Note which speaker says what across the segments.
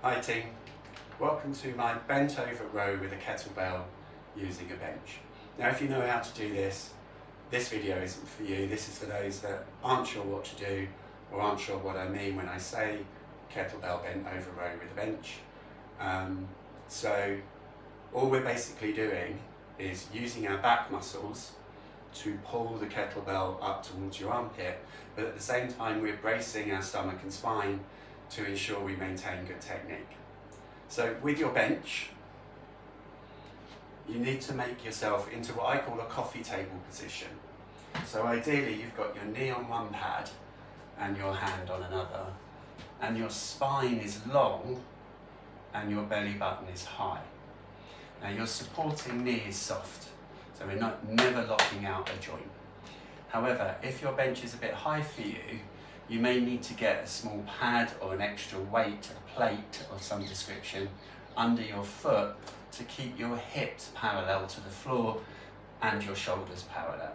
Speaker 1: Hi team, welcome to my bent over row with a kettlebell using a bench. Now if you know how to do this video isn't for you. This is for those that aren't sure what to do or aren't sure what I mean when I say kettlebell bent over row with a bench. So all we're basically doing is using our back muscles to pull the kettlebell up towards your armpit, but at the same time we're bracing our stomach and spine to ensure we maintain good technique. So with your bench, you need to make yourself into what I call a coffee table position. So ideally you've got your knee on one pad and your hand on another, and your spine is long and your belly button is high. Now your supporting knee is soft, so we're never locking out a joint. However, if your bench is a bit high for you, you may need to get a small pad or an extra weight, a plate of some description, under your foot to keep your hips parallel to the floor and your shoulders parallel.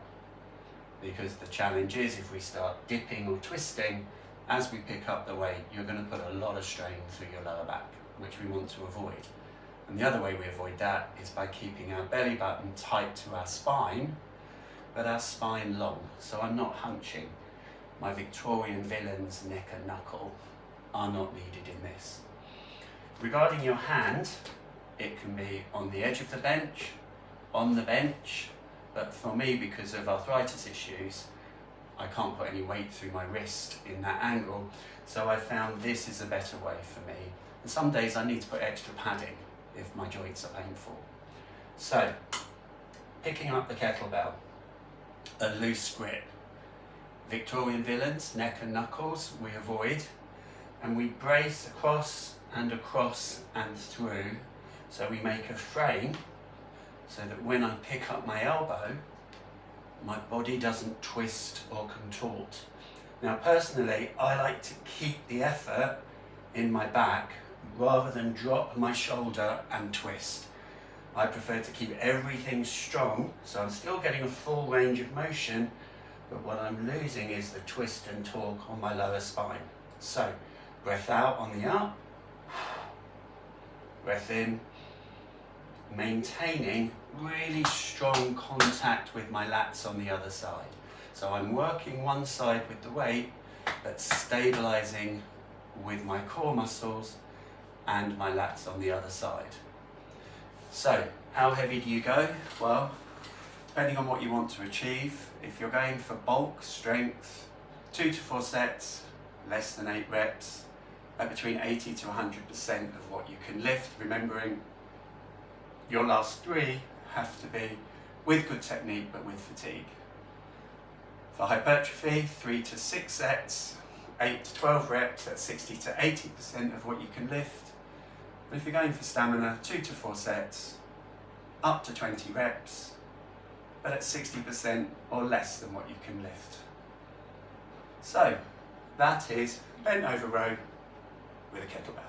Speaker 1: Because the challenge is, if we start dipping or twisting, as we pick up the weight, you're going to put a lot of strain through your lower back, which we want to avoid. And the other way we avoid that is by keeping our belly button tight to our spine, but our spine long, so I'm not hunching. My Victorian villain's neck and knuckle are not needed in this. Regarding your hand, it can be on the edge of the bench, on the bench, but for me, because of arthritis issues, I can't put any weight through my wrist in that angle, so I found this is a better way for me. And some days I need to put extra padding if my joints are painful. So, picking up the kettlebell, a loose grip. Victorian villains, neck and knuckles, we avoid, and we brace across and through, so we make a frame so that when I pick up my elbow, my body doesn't twist or contort. Now personally, I like to keep the effort in my back rather than drop my shoulder and twist. I prefer to keep everything strong, so I'm still getting a full range of motion, but what I'm losing is the twist and torque on my lower spine. So, breath out on the up, breath in, maintaining really strong contact with my lats on the other side. So I'm working one side with the weight, but stabilizing with my core muscles and my lats on the other side. So, how heavy do you go? Well, depending on what you want to achieve, if you're going for bulk strength, 2 to 4 sets, less than 8 reps, at between 80 to 100% of what you can lift, remembering your last 3 have to be with good technique but with fatigue. For hypertrophy, 3 to 6 sets, 8 to 12 reps at 60 to 80% of what you can lift. But if you're going for stamina, 2 to 4 sets, up to 20 reps, but at 60% or less than what you can lift. So, that is bent over row with a kettlebell.